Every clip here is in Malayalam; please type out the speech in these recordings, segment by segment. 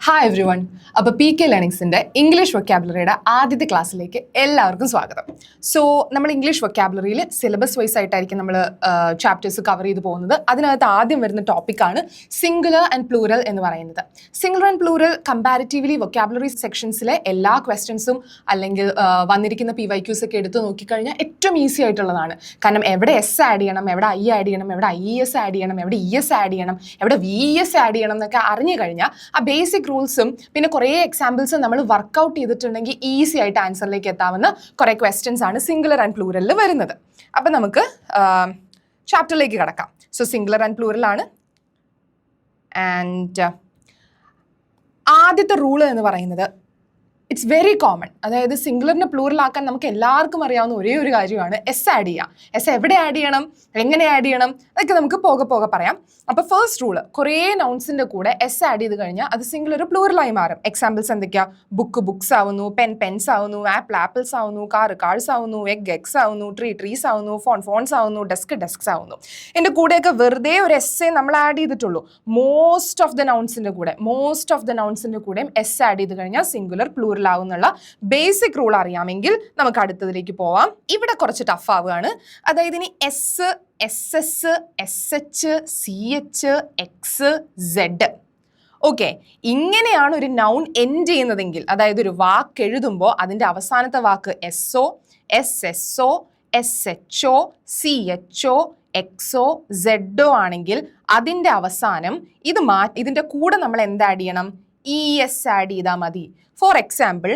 Hi every one. അപ്പോൾ പി കെ ലേണിങ്സിൻ്റെ ഇംഗ്ലീഷ് വൊക്കാബുലറിയുടെ ആദ്യത്തെ ക്ലാസ്സിലേക്ക് എല്ലാവർക്കും സ്വാഗതം. സോ നമ്മൾ ഇംഗ്ലീഷ് വൊക്കാബുലറിയിൽ സിലബസ് വൈസ് ആയിട്ടായിരിക്കും നമ്മൾ ചാപ്റ്റേഴ്സ് കവർ ചെയ്ത് പോകുന്നത്. അതിനകത്ത് ആദ്യം വരുന്ന ടോപ്പിക്കാണ് സിംഗുലർ ആൻഡ് പ്ലൂറൽ എന്ന് പറയുന്നത്. Singular and plural comparatively vocabulary സെക്ഷൻസിലെ എല്ലാ ക്വസ്റ്റ്യൻസും അല്ലെങ്കിൽ വന്നിരിക്കുന്ന PYQs ഒക്കെ എടുത്ത് നോക്കിക്കഴിഞ്ഞാൽ ഏറ്റവും ഈസി ആയിട്ടുള്ളതാണ്. കാരണം എവിടെ എസ് ആഡ് ചെയ്യണം, എവിടെ ഐ ആഡ് ചെയ്യണം, എവിടെ IES ആഡ് ചെയ്യണം, എവിടെ ES ആഡ് ചെയ്യണം, എവിടെ VES ആഡ് ചെയ്യണം എന്നൊക്കെ അറിഞ്ഞു കഴിഞ്ഞാൽ ആ ബേസിക് റൂൾസും പിന്നെ കുറേ എക്സാമ്പിൾസും നമ്മൾ വർക്കൗട്ട് ചെയ്തിട്ടുണ്ടെങ്കിൽ ഈസി ആയിട്ട് ആൻസറിലേക്ക് എത്താവുന്ന കുറേ ക്വസ്റ്റ്യൻസ് ആണ് സിംഗുലർ ആൻഡ് പ്ലൂറലിൽ വരുന്നത്. അപ്പം നമുക്ക് ചാപ്റ്ററിലേക്ക് കടക്കാം. സോ സിംഗുലർ ആൻഡ് പ്ലൂറൽ ആണ്. ആൻഡ് ആദ്യത്തെ റൂള് എന്ന് പറയുന്നത് ഇറ്റ്സ് വെരി കോമൺ. അതായത് സിംഗുലറിനെ പ്ലൂറലാക്കാൻ നമുക്ക് എല്ലാവർക്കും അറിയാവുന്ന ഒരേ ഒരു കാര്യമാണ് എസ് ആഡ് ചെയ്യുക. എസ് എവിടെ ആഡ് ചെയ്യണം, എങ്ങനെ ആഡ് ചെയ്യണം, അതൊക്കെ നമുക്ക് പോകെ പോകെ പറയാം. അപ്പോൾ ഫസ്റ്റ് റൂള്, കുറേ നൗൺസിൻ്റെ കൂടെ എസ് ആഡ് ചെയ്ത് കഴിഞ്ഞാൽ അത് സിംഗുലർ പ്ലൂറലായി മാറും. എക്സാമ്പിൾസ് എന്തൊക്കെയാ? ബുക്സ് ആവുന്നു, പെൻസ് ആവുന്നു, ആപ്പിൾസ് ആവുന്നു, കാർസ് ആവുന്നു, എഗ്സ് ആവുന്നു, ട്രീസ് ആവുന്നു, ഫോൺസ് ആവുന്നു, ഡെസ്ക്സ് ആവുന്നു. എൻ്റെ കൂടെയൊക്കെ വെറുതെ ഒരു എസ്സേ നമ്മൾ ആഡ് ചെയ്തിട്ടുള്ളൂ. മോസ്റ്റ് ഓഫ് ദ നൗൺസിൻ്റെ കൂടെയും എസ് ആഡ് ചെയ്ത് കഴിഞ്ഞാൽ സിംഗുലർ പ്ലൂറൽ ആവുന്നുള്ള ബേസിക് റൂൾ അറിയാമെങ്കിൽ നമുക്ക് അടുത്തതിലേക്ക് പോവാം. ഇവിടെ കുറച്ച് ടഫ് ആവുകയാണ്. അതായത് ഇനി S, SS, SH, CH, X, Z. Okay, ഇങ്ങനെയാണ് ഒരു നൗൺ എൻഡ് ചെയ്യുന്നതെങ്കിൽ, അതായത് ഒരു വാക്ക് എഴുതുമ്പോൾ അതിൻ്റെ അവസാനത്തെ വാക്ക് SO, SSO, SHO, CHO, XO, ZO ആണെങ്കിൽ അതിൻ്റെ അവസാനം ഇതിൻ്റെ കൂടെ നമ്മൾ എന്ത് ആഡ് ചെയ്യണം? ES ആഡ് ചെയ്താൽ മതി. ഫോർ എക്സാമ്പിൾ,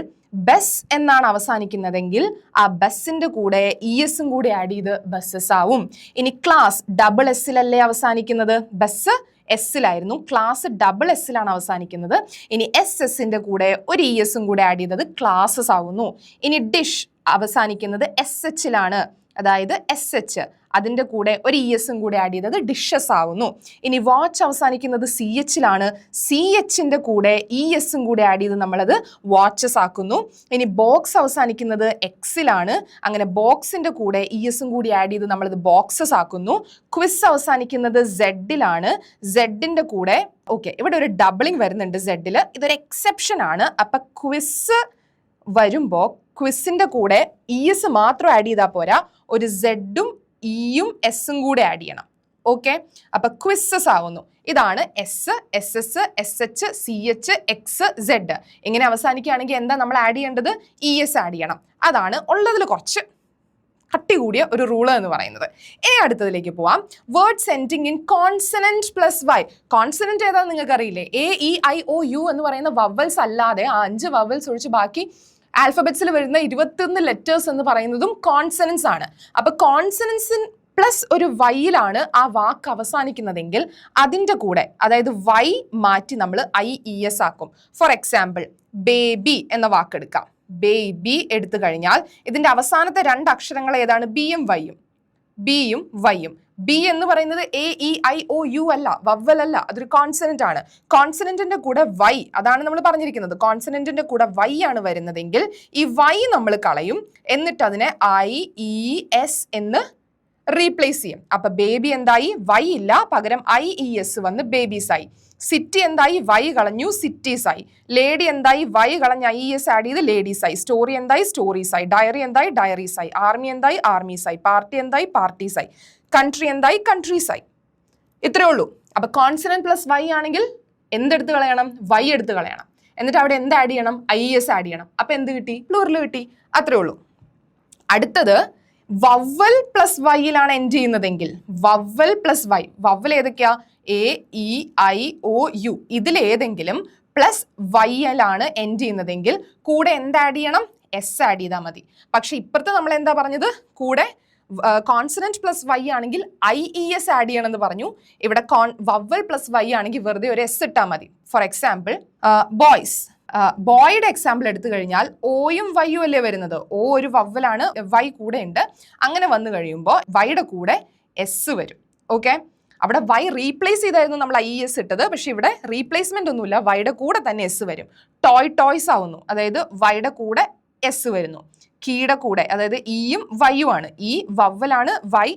ബസ് എന്നാണ് അവസാനിക്കുന്നതെങ്കിൽ ആ ബസ്സിൻ്റെ കൂടെ ESും കൂടി ആഡ് ചെയ്ത് ബസ്സസ് ആവും. ഇനി ക്ലാസ് ഡബിൾ എസ്സിലല്ലേ അവസാനിക്കുന്നത്? ബസ് എസ്സിലായിരുന്നു, ക്ലാസ് ഡബിൾ എസ്സിലാണ് അവസാനിക്കുന്നത്. ഇനി SS-ൻ്റെ കൂടെ ഒരു ESും കൂടെ ആഡ് ചെയ്തത് ക്ലാസ്സസ് ആവുന്നു. ഇനി ഡിഷ് അവസാനിക്കുന്നത് SH-ലാണ്, അതായത് SH, അതിൻ്റെ കൂടെ ഒരു ESും കൂടെ ആഡ് ചെയ്തത് ഡിഷസ് ആവുന്നു. ഇനി വാച്ച് അവസാനിക്കുന്നത് CH-ലാണ്, CH-ൻ്റെ കൂടെ ESും കൂടെ ആഡ് ചെയ്ത് നമ്മളത് വാച്ചസ് ആക്കുന്നു. ഇനി ബോക്സ് അവസാനിക്കുന്നത് X-ലാണ്, അങ്ങനെ ബോക്സിൻ്റെ കൂടെ ESും കൂടി ആഡ് ചെയ്ത് നമ്മളത് ബോക്സസ് ആക്കുന്നു. ക്വിസ് അവസാനിക്കുന്നത് Z-ലാണ്, Z-ൻ്റെ കൂടെ ഇവിടെ ഒരു ഡബിളിങ് വരുന്നുണ്ട് Z-ൽ, ഇതൊരു എക്സെപ്ഷൻ ആണ്. അപ്പം ക്വിസ് വരുമ്പോൾ ക്വിസിൻ്റെ കൂടെ ES മാത്രം ആഡ് ചെയ്താൽ പോരാ, ഒരു Z-ഉം Eയും Sഉം കൂടെ ആഡ് ചെയ്യണം. ഓക്കെ, അപ്പൊ ക്വിസസ് ആവുന്നു. ഇതാണ് S, SS, SH, CH, X, Z. ഇങ്ങനെ അവസാനിക്കുകയാണെങ്കിൽ എന്താ നമ്മൾ ആഡ് ചെയ്യേണ്ടത്? ES ആഡ് ചെയ്യണം. അതാണ് ഉള്ളതിൽ കുറച്ച് കട്ടി കൂടിയ ഒരു റൂള് എന്ന് പറയുന്നത്. ഇനി അടുത്തതിലേക്ക് പോവാം. Words ending in consonant plus Y. Consonant ഏതാണെന്ന് നിങ്ങൾക്ക് അറിയില്ലേ? AEIOU എന്ന് പറയുന്ന വവൽസ് അല്ലാതെ ആ 5 വവൽസ് ഒഴിച്ച് ബാക്കി ആൽഫബറ്റ്സിൽ വരുന്ന 21 ലെറ്റേഴ്സ് എന്ന് പറയുന്നതും കോൺസണൻസ് ആണ്. അപ്പൊ കോൺസണൻസ് പ്ലസ് ഒരു വൈയിലാണ് ആ വാക്ക് അവസാനിക്കുന്നതെങ്കിൽ അതിൻ്റെ കൂടെ, അതായത് Y മാറ്റി നമ്മൾ IES ആക്കും. ഫോർ എക്സാമ്പിൾ, ബേബി എന്ന വാക്ക് എടുക്കാം. ബേബി എടുത്തു കഴിഞ്ഞാൽ ഇതിൻ്റെ അവസാനത്തെ 2 അക്ഷരങ്ങൾ ഏതാണ്? ബിയും വൈയും. ബി എന്ന് പറയുന്നത് AEIOU അല്ല, വവ്വൽ അല്ല, അതൊരു കോൺസണന്റ് ആണ്. കോൺസണന്റിന്റെ കൂടെ Y, അതാണ് നമ്മൾ പറഞ്ഞിരിക്കുന്നത്. കോൺസണന്റിന്റെ കൂടെ Y ആണ് വരുന്നതെങ്കിൽ ഈ Y നമ്മൾ കളയും, എന്നിട്ട് അതിനെ IES എന്ന് റീപ്ലേസ് ചെയ്യും. അപ്പൊ ബേബി എന്തായി? Y ഇല്ല, പകരം IES വന്ന് ബേബീസ് ആയി. സിറ്റി എന്തായി? Y കളഞ്ഞു, സിറ്റീസ് ആയി. ലേഡി എന്തായി? Y കളഞ്ഞ് IES ആഡ് ചെയ്ത് ലേഡീസ് ആയി. സ്റ്റോറി എന്തായി? സ്റ്റോറീസ് ആയി. ഡയറി എന്തായി? ഡയറീസ് ആയി. ആർമി എന്തായി? ആർമീസ് ആയി. പാർട്ടി എന്തായി? പാർട്ടീസ് ആയി. കൺട്രി എന്തായി? കൺട്രീസ് ആയി. ഇത്രേ ഉള്ളൂ. അപ്പൊ കോൺസണന്റ് പ്ലസ് Y ആണെങ്കിൽ എന്തെടുത്ത് കളയണം? Y എടുത്ത് കളയണം. എന്നിട്ട് അവിടെ എന്ത് ആഡ് ചെയ്യണം? IES ആഡ് ചെയ്യണം. അപ്പൊ എന്ത് കിട്ടി? പ്ലൂറൽ കിട്ടി. അത്രേ ഉള്ളൂ. അടുത്തത് വവ്വൽ പ്ലസ് വൈയിലാണ് എൻഡ് ചെയ്യുന്നതെങ്കിൽ, വവ്വൽ പ്ലസ് വൈ, വവ്വൽ ഏതൊക്കെയാ? AEIOU, ഇതിലേതെങ്കിലും പ്ലസ് വൈയിലാണ് എൻഡ് ചെയ്യുന്നതെങ്കിൽ കൂടെ എന്ത് ആഡ് ചെയ്യണം? S ആഡ് ചെയ്താൽ മതി. പക്ഷെ ഇപ്പുറത്ത് നമ്മൾ എന്താ പറഞ്ഞത്? കൂടെ കോൺസണന്റ് പ്ലസ് Y ആണെങ്കിൽ IES ആഡ് ചെയ്യണം എന്ന് പറഞ്ഞു. ഇവിടെ വവ്വൽ പ്ലസ് Y ആണെങ്കിൽ വെറുതെ ഒരു S ഇട്ടാൽ മതി. For example, boys. ബോയുടെ എക്സാമ്പിൾ എടുത്തു കഴിഞ്ഞാൽ ഓയും വൈയും അല്ലേ വരുന്നത്? ഓ ഒരു വവ്വലാണ്, Y കൂടെ ഉണ്ട്. അങ്ങനെ വന്നു കഴിയുമ്പോൾ Yയുടെ കൂടെ S വരും. ഓക്കെ, അവിടെ Y റീപ്ലേസ് ചെയ്തായിരുന്നു നമ്മൾ IES ഇട്ടത്, പക്ഷെ ഇവിടെ റീപ്ലേസ്മെന്റ് ഒന്നുമില്ല, Yയുടെ കൂടെ തന്നെ S വരും. ടോയ്സ് ആവുന്നു, അതായത് Yയുടെ കൂടെ S വരുന്നു. കീയുടെ കൂടെ, അതായത് ഇയും വൈയും ആണ്. ഈ വവ്വലാണ് Y,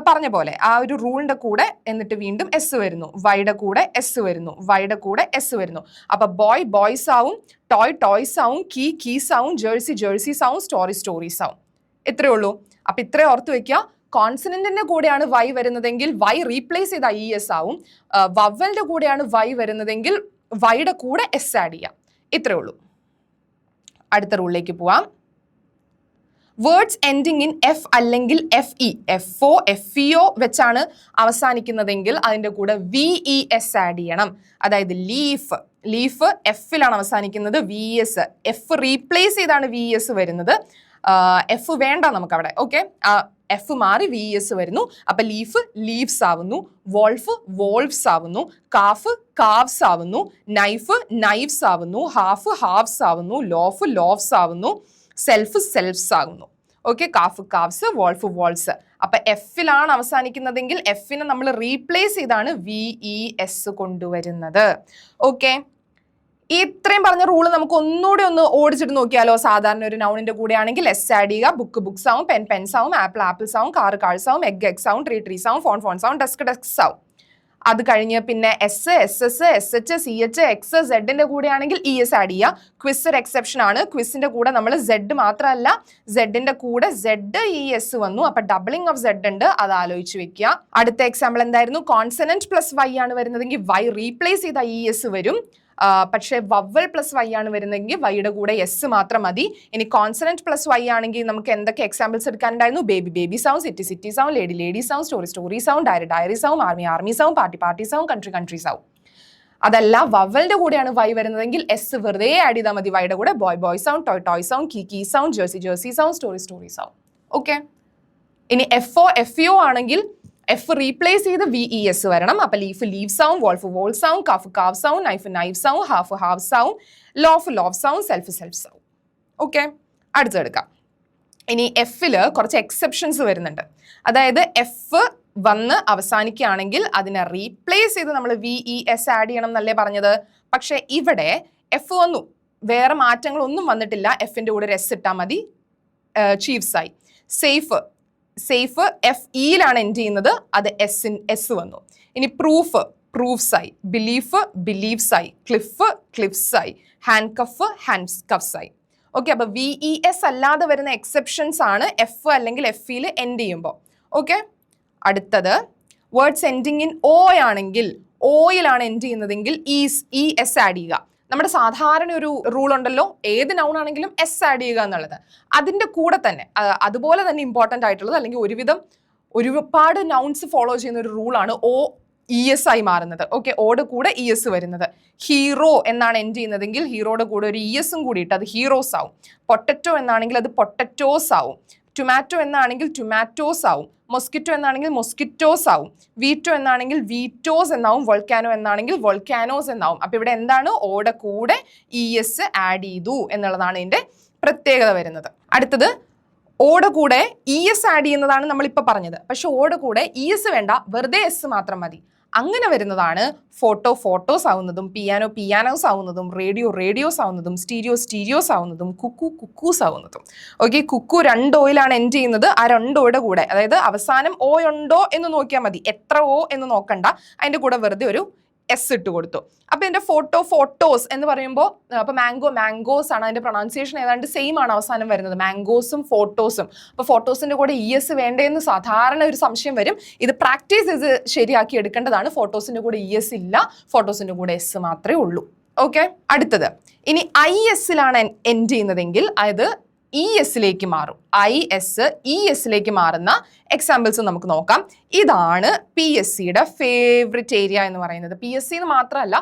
പറഞ്ഞ പോലെ ആ ഒരു റൂളിന്റെ കൂടെ എന്നിട്ട് വീണ്ടും എസ് വരുന്നു, വൈയുടെ കൂടെ എസ് വരുന്നു, വൈയുടെ കൂടെ എസ് വരുന്നു. അപ്പൊ ബോയ് ബോയ്സ് ആവും, ടോയ് ടോയ്സ് ആവും, കീ കീസ് ആവും, ജേഴ്സി ജേഴ്സീസ് ആവും, സ്റ്റോറി സ്റ്റോറീസ് ആവും. ഇത്രയേ ഉള്ളൂ. അപ്പൊ ഇത്രേ ഓർത്ത് വെക്കുക. കോൺസണന്റിന്റെ കൂടെയാണ് വൈ വരുന്നതെങ്കിൽ വൈ റീപ്ലേസ് ചെയ്ത ES ആവും. വവലിന്റെ കൂടെയാണ് വൈ വരുന്നതെങ്കിൽ വൈയുടെ കൂടെ എസ് ആഡ് ചെയ്യാം. ഇത്രേ ഉള്ളൂ. അടുത്ത റൂളിലേക്ക് പോവാം. വേർഡ്സ് എൻഡിങ് ഇൻ എഫ് അല്ലെങ്കിൽ FE, FO, FEO വെച്ചാണ് അവസാനിക്കുന്നതെങ്കിൽ അതിന്റെ കൂടെ VES ആഡ് ചെയ്യണം. അതായത് ലീഫ്, ലീഫ് എഫിലാണ് അവസാനിക്കുന്നത്, VES. എഫ് റീപ്ലേസ് ചെയ്താണ് VES വരുന്നത്. എഫ് വേണ്ട നമുക്ക് അവിടെ. ഓക്കെ, എഫ് മാറി VES വരുന്നു. അപ്പൊ ലീഫ് ലീവ്സ് ആവുന്നു, വോൾഫ് വോൾഫ്സ് ആവുന്നു, കാഫ് കാവ്സ് ആവുന്നു, നൈഫ് നൈഫ്സ് ആവുന്നു, ഹാഫ് ഹാവ്സ് ആവുന്നു, ലോഫ് ലോഫ്സ് ആവുന്നു, സെൽഫ് സെൽഫ്സ് ആകുന്നു. Okay, calf calves, wolf wolves. അപ്പൊ എഫിലാണ് അവസാനിക്കുന്നതെങ്കിൽ എഫിനെ നമ്മൾ റീപ്ലേസ് ചെയ്താണ് VES കൊണ്ടുവരുന്നത്. ഓക്കെ, ഇത്രയും പറഞ്ഞ റൂള് നമുക്ക് ഒന്നുകൂടി ഒന്ന് ഓടിച്ചിട്ട് നോക്കിയാലോ. സാധാരണ ഒരു നൗണിന്റെ കൂടെ ആണെങ്കിൽ എസ് ആഡ് ചെയ്യുക. ബുക്ക് ബുക്സ് ആവും, പെൻ പെൻസ് ആവും, ആപ്പിൾ ആപ്പിൾസ് ആവും, കാർ കാർസ് ആവും, എഗ് എഗ്സ് ആവും, ട്രീ ട്രീസ് ആവും, ഫോൺ ഫോൺസ് ആവും, ഡെസ്ക് ഡെസ്ക്സ് ആവും. അത് കഴിഞ്ഞ് പിന്നെ S, SS, SH, CH, X, Z കൂടെ ആണെങ്കിൽ ES ആഡ് ചെയ്യുക. ക്വിസ് ഒരു എക്സെപ്ഷൻ ആണ്. ക്വിസിന്റെ കൂടെ നമ്മൾ Z മാത്രമല്ല, Z കൂടെ ZES വന്നു. അപ്പൊ ഡബിളിംഗ് ഓഫ് Z ഉണ്ട്, അത് ആലോചിച്ച് വെക്കുക. അടുത്ത എക്സാമ്പിൾ എന്തായിരുന്നു? കോൺസണന്റ് പ്ലസ് Y ആണ് വരുന്നതെങ്കിൽ Y റീപ്ലേസ് ചെയ്ത ES വരും. പക്ഷേ വവൽ പ്ലസ് വൈ ആണ് വരുന്നതെങ്കിൽ വൈയുടെ കൂടെ എസ് മാത്രം മതി. ഇനി കോൺസണന്റ് പ്ലസ് വൈ ആണെങ്കിൽ നമുക്ക് എന്തൊക്കെ എക്സാമ്പിൾസ് എടുക്കാനുണ്ടായിരുന്നു? Baby baby sound, city city sound, lady lady sound, story story sound, diary diary sound, army army sound, party party sound, country country sound. അതല്ല വവലിന്റെ കൂടെയാണ് വൈ വരുന്നതെങ്കിൽ എസ് വെറുതെ ആഡ് ചെയ്താൽ മതി. വൈയുടെ കൂടെ boy boy sound, toy toy sound, key key sound, jersey jersey sound, story story sound. Okay, ഇനി FO FEO ആണെങ്കിൽ എഫ് റീപ്ലേസ് ചെയ്ത് VES വരണം. അപ്പൊ leaf leave sound, wolf wall sound, calf calve sound, knife knife sound, half halve sound, loaf loaf sound, self self sound. Okay, അടുത്തെടുക്കാം. ഇനി എഫില് കുറച്ച് എക്സെപ്ഷൻസ് വരുന്നുണ്ട്. അതായത് എഫ് വന്ന് അവസാനിക്കുകയാണെങ്കിൽ അതിനെ റീപ്ലേസ് ചെയ്ത് നമ്മൾ VES ആഡ് ചെയ്യണം എന്നല്ലേ പറഞ്ഞത്. പക്ഷെ ഇവിടെ എഫ് വന്നു, വേറെ മാറ്റങ്ങളൊന്നും വന്നിട്ടില്ല. എഫിന്റെ കൂടെ ഒരു എസ് ഇട്ടാൽ മതി, ചീഫ്സ് ആയി. സേഫ്, സേഫ് FEയിലാണ് എൻഡ് ചെയ്യുന്നത്, അത് എസ് വന്നു. ഇനി പ്രൂഫ് പ്രൂഫ്സ് ആയി, ബിലീഫ് ബിലീവ്സ് ആയി, ക്ലിഫ് ക്ലിഫ്സ് ആയി, ഹാൻഡ് കഫ് ഹാൻഡ് കഫ്സ് ആയി. ഓക്കെ, അപ്പൊ VES അല്ലാതെ വരുന്ന എക്സെപ്ഷൻസ് ആണ് എഫ് അല്ലെങ്കിൽ FEയിൽ എൻഡ് ചെയ്യുമ്പോൾ. ഓക്കെ, അടുത്തത് വേർഡ്സ് എൻഡിങ് ഇൻ O ആണെങ്കിൽ, ഓയിലാണ് എൻഡ് ചെയ്യുന്നതെങ്കിൽ ES ആഡ് ചെയ്യുക. നമ്മുടെ സാധാരണ ഒരു റൂൾ ഉണ്ടല്ലോ, ഏത് നൗൺ ആണെങ്കിലും എസ് ആഡ് ചെയ്യുക എന്നുള്ളത്. അതിന്റെ കൂടെ തന്നെ അതുപോലെ തന്നെ ഇമ്പോർട്ടൻ്റ് ആയിട്ടുള്ളത്, അല്ലെങ്കിൽ ഒരുപാട് നൗൺസ് ഫോളോ ചെയ്യുന്ന ഒരു റൂളാണ് OES ആയി മാറുന്നത്. ഓക്കെ, ഓടെ കൂടെ ES വരുന്നത്. ഹീറോ എന്നാണ് എൻഡ് ചെയ്യുന്നതെങ്കിൽ ഹീറോയുടെ കൂടെ ഒരു ESും കൂടിയിട്ട് അത് ഹീറോസ് ആവും. പൊട്ടറ്റോ എന്നാണെങ്കിൽ അത് പൊട്ടറ്റോസ് ആവും. ടൊമാറ്റോ എന്നാണെങ്കിൽ ടൊമാറ്റോസ് ആവും. മൊസ്കിറ്റോ എന്നാണെങ്കിൽ മൊസ്കിറ്റോസ് ആവും. വീറ്റോ എന്നാണെങ്കിൽ വീറ്റോസ് എന്നാവും. വോൾക്കാനോ എന്നാണെങ്കിൽ വോൾക്കാനോസ് എന്നാവും. അപ്പൊ ഇവിടെ എന്താണ്? ഓടെ കൂടെ ES ആഡ് ചെയ്തു എന്നുള്ളതാണ് ഇതിന്റെ പ്രത്യേകത വരുന്നത്. അടുത്തത് ഓടെ കൂടെ ES ആഡ് ചെയ്യുന്നതാണ് നമ്മളിപ്പോൾ പറഞ്ഞത്. പക്ഷെ ഓടെ കൂടെ ES വേണ്ട, വെറുതെ S മാത്രം മതി. അങ്ങനെ വരുന്നതാണ് ഫോട്ടോ ഫോട്ടോസ് ആവുന്നതും, പിയാനോ പിയാനോസ് ആവുന്നതും, റേഡിയോ റേഡിയോസ് ആവുന്നതും, സ്റ്റീരിയോ സ്റ്റീരിയോസ് ആവുന്നതും, കുക്കു കുക്കൂസ് ആവുന്നതും. ഓക്കെ, കുക്കു 2 ഓയിലാണ് എൻഡ് ചെയ്യുന്നത്. ആ 2 ഓയുടെ കൂടെ, അതായത് അവസാനം O ഉണ്ടോ എന്ന് നോക്കിയാൽ മതി, എത്ര O എന്ന് നോക്കണ്ട. അതിന്റെ കൂടെ വെറുതെ ഒരു S ഇട്ട് കൊടുത്തു. അപ്പൊ ഇതിന്റെ ഫോട്ടോ ഫോട്ടോസ് എന്ന് പറയുമ്പോൾ, അപ്പൊ മാംഗോ മാംഗോസ് ആണ്, അതിന്റെ പ്രൊണൗൺസിയേഷൻ ഏതാണ്ട് സെയിം ആണ് അവസാനം വരുന്നത്, മാംഗോസും ഫോട്ടോസും. അപ്പൊ ഫോട്ടോസിന്റെ കൂടെ ES വേണ്ടേന്ന് സാധാരണ ഒരു സംശയം വരും. ഇത് പ്രാക്ടീസ് ചെയ്ത് ശരിയാക്കി എടുക്കേണ്ടതാണ്. ഫോട്ടോസിന്റെ കൂടെ ES ഇല്ല, ഫോട്ടോസിന്റെ കൂടെ S മാത്രമേ ഉള്ളൂ. ഓക്കെ, അടുത്തത് ഇനി ISലാണ് എൻഡ് ചെയ്യുന്നതെങ്കിൽ അത് ESലേക്ക് മാറും. ESലേക്ക് മാറുന്ന എക്സാമ്പിൾസ് നമുക്ക് നോക്കാം. ഇതാണ് PSCയുടെ ഫേവറേറ്റ് ഏരിയ എന്ന് പറയുന്നത്. PSC എന്ന് മാത്രമല്ല,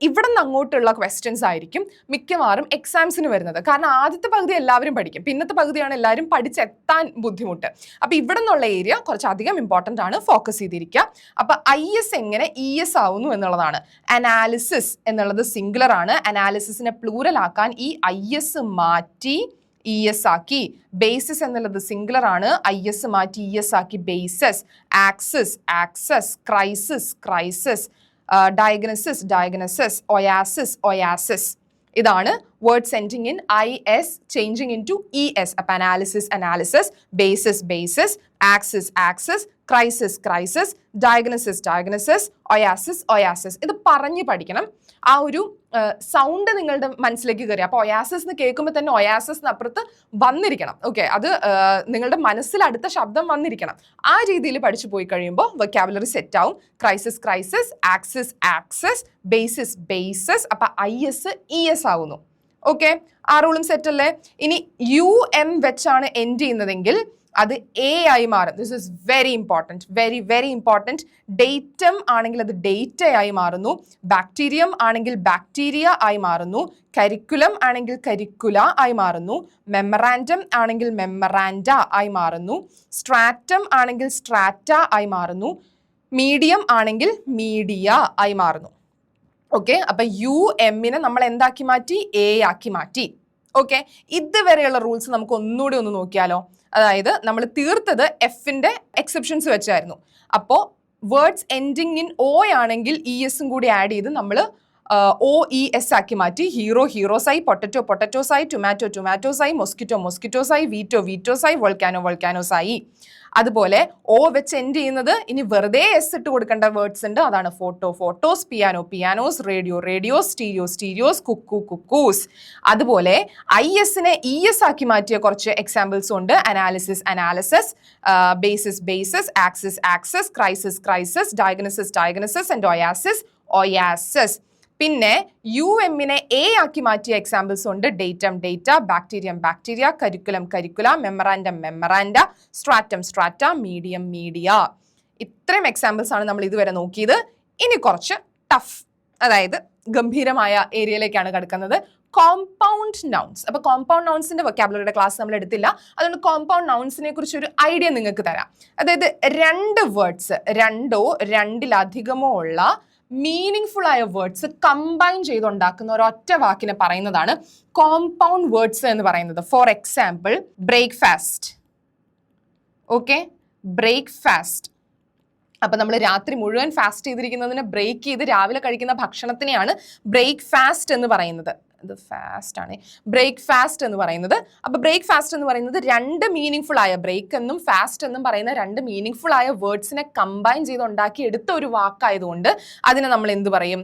ഇവിടെ നിന്ന് അങ്ങോട്ടുള്ള ക്വസ്റ്റ്യൻസ് ആയിരിക്കും മിക്കവാറും എക്സാംസിന് വരുന്നത്. കാരണം ആദ്യത്തെ പകുതി എല്ലാവരും പഠിക്കും, പിന്നത്തെ പകുതിയാണ് എല്ലാവരും പഠിച്ചെത്താൻ ബുദ്ധിമുട്ട്. അപ്പൊ ഇവിടെ നിന്നുള്ള ഏരിയ കുറച്ചധികം ഇമ്പോർട്ടൻ്റ് ആണ്, ഫോക്കസ് ചെയ്തിരിക്കുക. അപ്പൊ IS എങ്ങനെ ES ആവുന്നു എന്നുള്ളതാണ്. അനാലിസിസ് എന്നുള്ളത് സിംഗുലർ ആണ്. അനാലിസിസിനെ പ്ലൂറൽ ആക്കാൻ ഈ IS മാറ്റി ES ആക്കി. ബേസിസ് എന്നുള്ളത് സിംഗുലർ ആണ്, IS മാറ്റി ES ആക്കി bases. Axis axes, crisis crisis, diagnosis diagnosis, oasis oasis. ഇതാണ് words ending in IS changing in to ES. അപ്പം analysis, basis, axis, crisis, diagnosis, oasis. ഇത് പറഞ്ഞ് പഠിക്കണം. ആ ഒരു സൗണ്ട് നിങ്ങളുടെ മനസ്സിലേക്ക് കയറി. അപ്പോൾ ഒയാസിസ് എന്ന് കേൾക്കുമ്പോൾ തന്നെ ഒയാസിസ് അപ്പുറത്ത് വന്നിരിക്കണം. ഓക്കെ, അത് നിങ്ങളുടെ മനസ്സിൽ അടുത്ത ശബ്ദം വന്നിരിക്കണം. ആ രീതിയിൽ പഠിച്ചു പോയി കഴിയുമ്പോൾ വൊക്കാബുലറി സെറ്റ് ആവും. Crisis, axis, basis. അപ്പം IS ES ആവുന്നു. ഓക്കെ, ആ റൂളും സെറ്റ് അല്ലേ? ഇനി UM വെച്ചാണ് എൻഡ് ചെയ്യുന്നതെങ്കിൽ അത് A ആയി മാറും. This is very important, very important. Datum ആണെങ്കിൽ അത് ഡേറ്റ ആയി മാറുന്നു. ബാക്ടീരിയം ആണെങ്കിൽ ബാക്ടീരിയ ആയി മാറുന്നു. കരിക്കുലം ആണെങ്കിൽ കരിക്കുല ആയി മാറുന്നു. മെമ്മറാൻഡം ആണെങ്കിൽ മെമ്മറാൻഡ ആയി മാറുന്നു. സ്ട്രാറ്റം ആണെങ്കിൽ സ്ട്രാറ്റ ആയി മാറുന്നു. മീഡിയം ആണെങ്കിൽ മീഡിയ ആയി മാറുന്നു. ഓക്കെ, അപ്പൊ UM നമ്മൾ എന്താക്കി മാറ്റി? A ആക്കി മാറ്റി. ഓക്കെ, ഇതുവരെയുള്ള റൂൾസ് നമുക്ക് ഒന്നുകൂടി ഒന്ന് നോക്കിയാലോ. അതായത് നമ്മൾ തീർത്തത് Fന്റെ എക്സെപ്ഷൻസ് വെച്ചായിരുന്നു. അപ്പോൾ വേർഡ്സ് എൻഡിങ് ഇൻ O ആണെങ്കിൽ ESും കൂടി ആഡ് ചെയ്ത് നമ്മൾ OES ആക്കി മാറ്റി. ഹീറോസായി, പൊട്ടറ്റോസായി, ടൊമാറ്റോസായി, മൊസ്കിറ്റോസായി, വീറ്റോസായി, വോൾക്കാനോസായി. അതുപോലെ O വെച്ച് എൻഡ് ചെയ്യുന്നത് ഇനി വെറുതെ S ഇട്ട് കൊടുക്കേണ്ട വേർഡ്സ് ഉണ്ട്. അതാണ് photos, pianos, radios, stereos, cuckoos. അതുപോലെ ISനെ ES ആക്കി മാറ്റിയ കുറച്ച് എക്സാമ്പിൾസ് ഉണ്ട്. Analysis, basis, axis, crisis, diagnosis and oasis. പിന്നെ UMനെ A ആക്കി മാറ്റിയ എക്സാമ്പിൾസ് ഉണ്ട്. Data, bacteria, curricula, memoranda, strata, media. ഇത്രയും എക്സാമ്പിൾസ് ആണ് നമ്മൾ ഇതുവരെ നോക്കിയത്. ഇനി കുറച്ച് ടഫ്, അതായത് ഗംഭീരമായ ഏരിയയിലേക്കാണ് കിടക്കുന്നത്. Compound nouns. അപ്പോൾ കോമ്പൗണ്ട് നൗൺസിന്റെ വൊക്കാബുലറിയുടെ ക്ലാസ് നമ്മൾ എടുത്തില്ല. അതുകൊണ്ട് കോമ്പൗണ്ട് നൗൺസിനെ കുറിച്ച് ഒരു ഐഡിയ നിങ്ങൾക്ക് തരാം. അതായത് രണ്ട് വേർഡ്സ്, രണ്ടോ രണ്ടിലധികമോ ഉള്ള മീനിങ് ആയ വേർഡ്സ് കമ്പൈൻ ചെയ്തുണ്ടാക്കുന്ന ഒരൊറ്റ വാക്കിനെ പറയുന്നതാണ് കോമ്പൗണ്ട് വേർഡ്സ് എന്ന് പറയുന്നത്. For example, breakfast. Okay, breakfast. അപ്പൊ നമ്മൾ രാത്രി മുഴുവൻ ഫാസ്റ്റ് ചെയ്തിരിക്കുന്നതിനെ ബ്രേക്ക് ചെയ്ത് രാവിലെ കഴിക്കുന്ന ഭക്ഷണത്തിനെയാണ് ബ്രേക്ക്ഫാസ്റ്റ് എന്ന് പറയുന്നത്. ഇത് ഫാസ്റ്റ് ആണ്, ബ്രേക്ക്ഫാസ്റ്റ് എന്ന് പറയുന്നത്. അപ്പൊ ബ്രേക്ക്ഫാസ്റ്റ് എന്ന് പറയുന്നത് രണ്ട് മീനിങ് ആയ, ബ്രേക്ക് എന്നും ഫാസ്റ്റ് എന്നും പറയുന്ന രണ്ട് മീനിങ് ആയ വേർഡ്സിനെ കമ്പൈൻ ചെയ്ത് ഉണ്ടാക്കി എടുത്ത ഒരു വാക്കായതുകൊണ്ട് അതിനെ നമ്മൾ എന്ത് പറയും?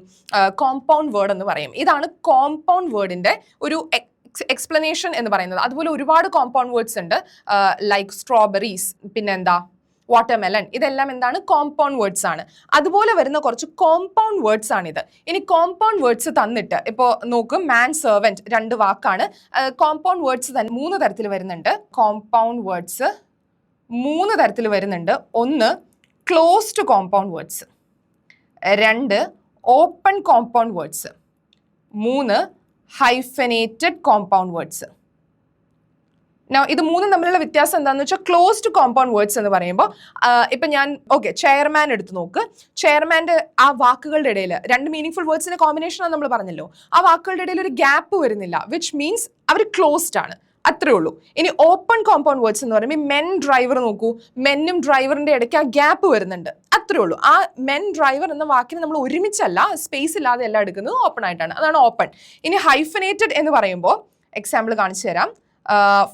കോമ്പൗണ്ട് വേർഡ് എന്ന് പറയും. ഇതാണ് കോമ്പൗണ്ട് വേർഡിന്റെ ഒരു എക്സ്പ്ലനേഷൻ എന്ന് പറയുന്നത്. അതുപോലെ ഒരുപാട് കോമ്പൗണ്ട് വേർഡ്സ് ഉണ്ട്, ലൈക്ക് സ്ട്രോബെറീസ്, പിന്നെന്താ വാട്ടർമെലൺ. ഇതെല്ലാം എന്താണ്? കോമ്പൗണ്ട് വേർഡ്സ് ആണ്. അതുപോലെ വരുന്ന കുറച്ച് കോമ്പൗണ്ട് വേർഡ്സ് ആണിത്. ഇനി കോമ്പൗണ്ട് വേർഡ്സ് തന്നിട്ട് ഇപ്പോൾ നോക്കും, മാൻ, സെർവൻറ്റ് രണ്ട് വാക്കാണ്. കോമ്പൗണ്ട് വേർഡ്സ് തന്നെ 3 തരത്തിൽ വരുന്നുണ്ട്. കോമ്പൗണ്ട് വേർഡ്സ് 3 തരത്തിൽ വരുന്നുണ്ട്. ഒന്ന്, closed compound words. 2, open compound words. 3, hyphenated compound words. ഇത് മൂന്നും തമ്മിലുള്ള വ്യത്യാസം എന്താണെന്ന് വെച്ചാൽ, ക്ലോസ്ഡ് കോമ്പൗണ്ട് വേർഡ്സ് എന്ന് പറയുമ്പോൾ ഇപ്പം ഞാൻ ചെയർമാൻ എടുത്ത് നോക്ക്. ചെയർമാൻ്റെ ആ വാക്കുകളുടെ ഇടയിൽ രണ്ട് മീനിങ് വേർഡ്സിന്റെ കോമ്പിനേഷൻ ആണ് നമ്മൾ പറഞ്ഞല്ലോ. ആ വാക്കുകളുടെ ഇടയിൽ ഒരു ഗ്യാപ്പ് വരുന്നില്ല, വിച്ച് മീൻസ് അവർ ക്ലോസ്ഡ് ആണ്. അത്രേ ഉള്ളൂ. ഇനി ഓപ്പൺ കോമ്പൗണ്ട് വേർഡ്സ് എന്ന് പറയുമ്പോൾ മെൻ, ഡ്രൈവർ നോക്കൂ. മെന്നും ഡ്രൈവറിന്റെ ഇടയ്ക്ക് ആ ഗ്യാപ്പ് വരുന്നുണ്ട്. അത്രേ ഉള്ളൂ. ആ മെൻ, ഡ്രൈവർ എന്ന വാക്കിന് നമ്മൾ ഒരുമിച്ചല്ല, സ്പേസ് ഇല്ലാതെ എല്ലാം എടുക്കുന്നത് ഓപ്പൺ ആയിട്ടാണ്. അതാണ് ഓപ്പൺ. ഇനി ഹൈഫനേറ്റഡ് എന്ന് പറയുമ്പോൾ എക്സാമ്പിൾ കാണിച്ചു തരാം.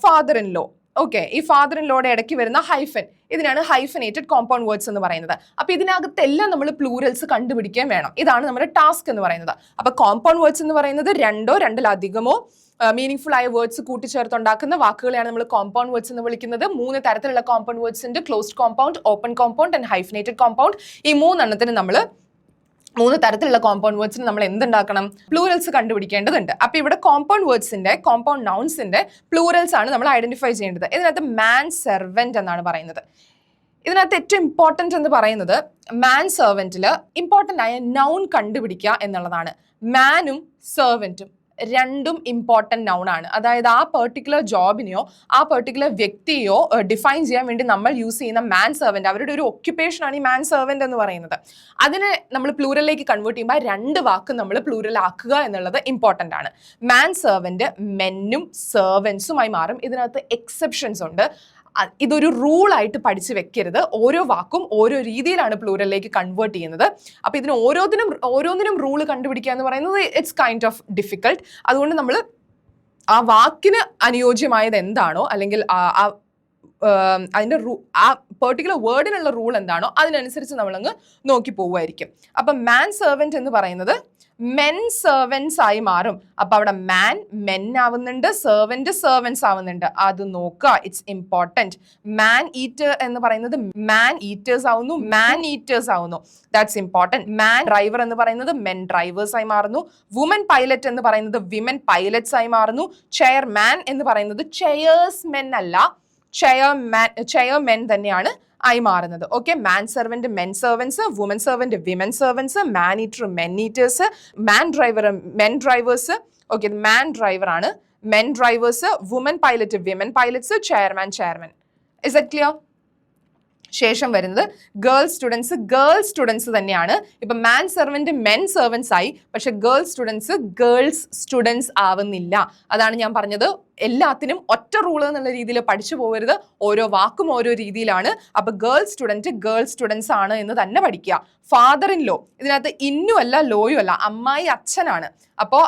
Father in law. ഓക്കെ, ഈ ഫാദർ ഇൻ ലോയുടെ ഇടയ്ക്ക് വരുന്ന ഹൈഫൻ, ഇതിനാണ് ഹൈഫനേറ്റഡ് കോമ്പൗണ്ട് വേർഡ്സ് എന്ന് പറയുന്നത്. അപ്പൊ ഇതിനകത്തെല്ലാം നമ്മൾ പ്ലൂറൽസ് കണ്ടുപിടിക്കാൻ വേണം. ഇതാണ് നമ്മുടെ ടാസ്ക് എന്ന് പറയുന്നത്. അപ്പൊ കോമ്പൗണ്ട് വേർഡ്സ് എന്ന് പറയുന്നത് രണ്ടോ രണ്ടിലധികമോ മീനിങ് ആയ വേർഡ്സ് കൂട്ടിച്ചേർത്തുണ്ടാക്കുന്ന വാക്കുകളെയാണ് നമ്മൾ കോമ്പൗണ്ട് വേർഡ്സ് എന്ന് വിളിക്കുന്നത്. 3 തരത്തിലുള്ള കോമ്പൗണ്ട് വേർഡ്സ് ഉണ്ട്: closed compound, open compound and hyphenated compound. ഈ 3 എണ്ണത്തിന് നമ്മൾ 3 തരത്തിലുള്ള കോമ്പൗണ്ട് വേർഡ്സിന് നമ്മൾ എന്തുണ്ടാക്കണം? പ്ലൂറൽസ് കണ്ടുപിടിക്കേണ്ടതുണ്ട്. അപ്പൊ ഇവിടെ കോമ്പൗണ്ട് വേർഡ്സിന്റെ, കോമ്പൗണ്ട് നൗൺസിന്റെ പ്ലൂറൽസ് ആണ് നമ്മൾ ഐഡന്റിഫൈ ചെയ്യേണ്ടത്. ഇതിനകത്ത് മാൻ, സെർവന്റ് എന്നാണ് പറയുന്നത്. ഇതിനകത്ത് ഏറ്റവും ഇമ്പോർട്ടൻറ്റ് എന്ന് പറയുന്നത് മാൻ, സെർവന്റിൽ ഇമ്പോർട്ടൻ്റ് ആയ നൗൺ കണ്ടുപിടിക്കുക എന്നുള്ളതാണ്. മാനും സെർവന്റും രണ്ടും ഇമ്പോർട്ടൻറ്റ് നൗൺ ആണ്. അതായത് ആ പെർട്ടിക്കുലർ ജോബിനെയോ ആ പെർട്ടിക്കുലർ വ്യക്തിയോ ഡിഫൈൻ ചെയ്യാൻ വേണ്ടി നമ്മൾ യൂസ് ചെയ്യുന്ന മാൻ, സെർവന്റ്, അവരുടെ ഒരു ഒക്യുപ്പേഷൻ ആണ് ഈ മാൻ, സെർവന്റ് എന്ന് പറയുന്നത്. അതിനെ നമ്മൾ പ്ലൂറലിലേക്ക് കൺവേർട്ട് ചെയ്യുമ്പോൾ 2 വാക്ക് നമ്മൾ പ്ലൂറൽ ആക്കുക എന്നുള്ളത് ഇമ്പോർട്ടൻ്റ് ആണ്. മാൻ, സെർവന്റ് മെന്നും സെർവൻസുമായി മാറും. ഇതിനകത്ത് എക്സെപ്ഷൻസ് ഉണ്ട്. ഇതൊരു റൂളായിട്ട് പഠിച്ചു വെക്കരുത്. ഓരോ വാക്കും ഓരോ രീതിയിലാണ് പ്ലൂറലിലേക്ക് കൺവേർട്ട് ചെയ്യുന്നത്. അപ്പോൾ ഇതിന് ഓരോന്നിനും റൂള് കണ്ടുപിടിക്കുക എന്ന് പറയുന്നത് ഇറ്റ്സ് കൈൻഡ് ഓഫ് ഡിഫിക്കൾട്ട്. അതുകൊണ്ട് നമ്മൾ ആ വാക്കിന് അനുയോജ്യമായത് എന്താണോ അല്ലെങ്കിൽ അതിന്റെ ആ പെർട്ടിക്കുലർ വേർഡിനുള്ള റൂൾ എന്താണോ അതിനനുസരിച്ച് നമ്മളങ്ങ് നോക്കി പോവുമായിരിക്കും. അപ്പൊ മാൻ സെർവൻറ്റ് എന്ന് പറയുന്നത് മെൻ സെർവൻസ് ആയി മാറും. അപ്പൊ അവിടെ മാൻ മെൻ ആവുന്നുണ്ട്, സെർവൻറ്റ് സെർവൻസ് ആവുന്നുണ്ട്. അത് നോക്കുക, ഇറ്റ്സ് ഇമ്പോർട്ടൻറ്റ്. മാൻ ഈറ്റർ എന്ന് പറയുന്നത് മാൻ ഈറ്റേഴ്സ് ആവുന്നു, മാൻ ഈറ്റേഴ്സ് ആവുന്നു. That's important. മാൻ ഡ്രൈവർ എന്ന് പറയുന്നത് മെൻ ഡ്രൈവേഴ്സ് ആയി മാറുന്നു. വുമൻ പൈലറ്റ് എന്ന് പറയുന്നത് വിമൻ പൈലറ്റ്സ് ആയി മാറുന്നു. ചെയർമാൻ എന്ന് പറയുന്നത് ചെയേഴ്സ് മെൻ അല്ല, ചെയർമെൻ തന്നെയാണ് ആയി മാറുന്നത്. Okay, man servant men servants, woman servant women servants, man eater men eaters, man driver men drivers. Okay, man driver ആണ് men drivers, woman pilot women pilots, chairman. Is that clear? ശേഷം വരുന്നത് ഗേൾ സ്റ്റുഡൻസ് തന്നെയാണ്. ഇപ്പൊ മാൻ സെർവൻറ്റ് മെൻ സെർവൻസ് ആയി, പക്ഷെ ഗേൾസ് സ്റ്റുഡൻസ് ആവുന്നില്ല. അതാണ് ഞാൻ പറഞ്ഞത്, എല്ലാത്തിനും ഒറ്റ റൂള് എന്നുള്ള രീതിയിൽ പഠിച്ചു പോകരുത്. ഓരോ വാക്കും ഓരോ രീതിയിലാണ്. അപ്പൊ ഗേൾ സ്റ്റുഡൻസ് ആണ് എന്ന് തന്നെ പഠിക്കുക. ഫാദർ ഇൻ ലോ, ഇതിനകത്ത് ഇന്നും അല്ല ലോയും അല്ല, അമ്മായി അച്ഛനാണ്. അപ്പോൾ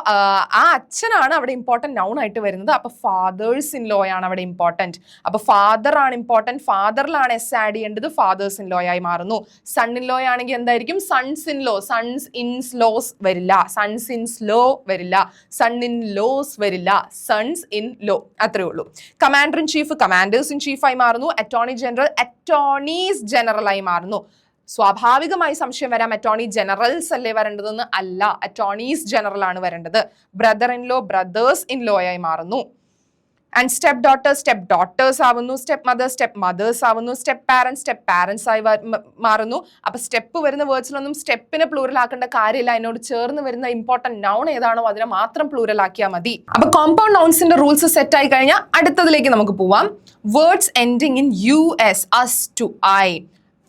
ആ അച്ഛനാണ് അവിടെ ഇമ്പോർട്ടൻറ്റ് നൗൺ ആയിട്ട് വരുന്നത്. അപ്പൊ ഫാദേഴ്സ് ഇൻ ലോ ആണ് അവിടെ ഇമ്പോർട്ടൻറ്റ്. അപ്പൊ ഫാദർ ആണ് ഇമ്പോർട്ടൻറ്റ്, ഫാദറിലാണ് എസ് ആഡ് ചെയ്യേണ്ടത്, ഫാദേഴ്സ് ഇൻ ലോ ആയി മാറുന്നു. സൺ ഇൻ ലോ ആണെങ്കിൽ എന്തായിരിക്കും? Sons in law, sons ins laws വരില്ല, സൺസ് ഇൻസ് ലോ വരില്ല, സൺ ഇൻ ലോസ് വരില്ല, സൺസ് ഇൻ ലോ. അത്രേ ഉള്ളൂ. Commander in chief commanders in chief ആയി മാറുന്നു. അറ്റോർണി ജനറൽ അറ്റോർണീസ് ജനറൽ ആയി മാറുന്നു. സ്വാഭാവികമായി സംശയം വരാം, അറ്റോർണി ജനറൽസ് അല്ലേ വരേണ്ടതെന്ന്. അല്ല, അറ്റോർണീസ് ജനറൽ ആണ് വരേണ്ടത്. Brother in law brothers in law ആയി മാറുന്നു. ആൻഡ് സ്റ്റെപ്പ് ഡോട്ടേഴ്സ് ആവുന്നു. സ്റ്റെപ്പ് മദേഴ്സ് ആവുന്നു. സ്റ്റെപ്പ് പാരൻസ് ആയി മാറുന്നു. അപ്പൊ സ്റ്റെപ്പ് വരുന്ന വേർഡ്സിലൊന്നും സ്റ്റെപ്പിനെ പ്ലൂറൽ ആക്കേണ്ട കാര്യമില്ല. അതിനോട് ചേർന്ന് വരുന്ന ഇമ്പോർട്ടന്റ് നൗൺ ഏതാണോ അതിനെ മാത്രം പ്ലൂറൽ ആക്കിയാൽ മതി. അപ്പൊ കോമ്പൗണ്ട് നൗൺസിന്റെ റൂൾസ് സെറ്റ് ആയി കഴിഞ്ഞാൽ അടുത്തതിലേക്ക് നമുക്ക് പോവാം. Words ending in US, us to I.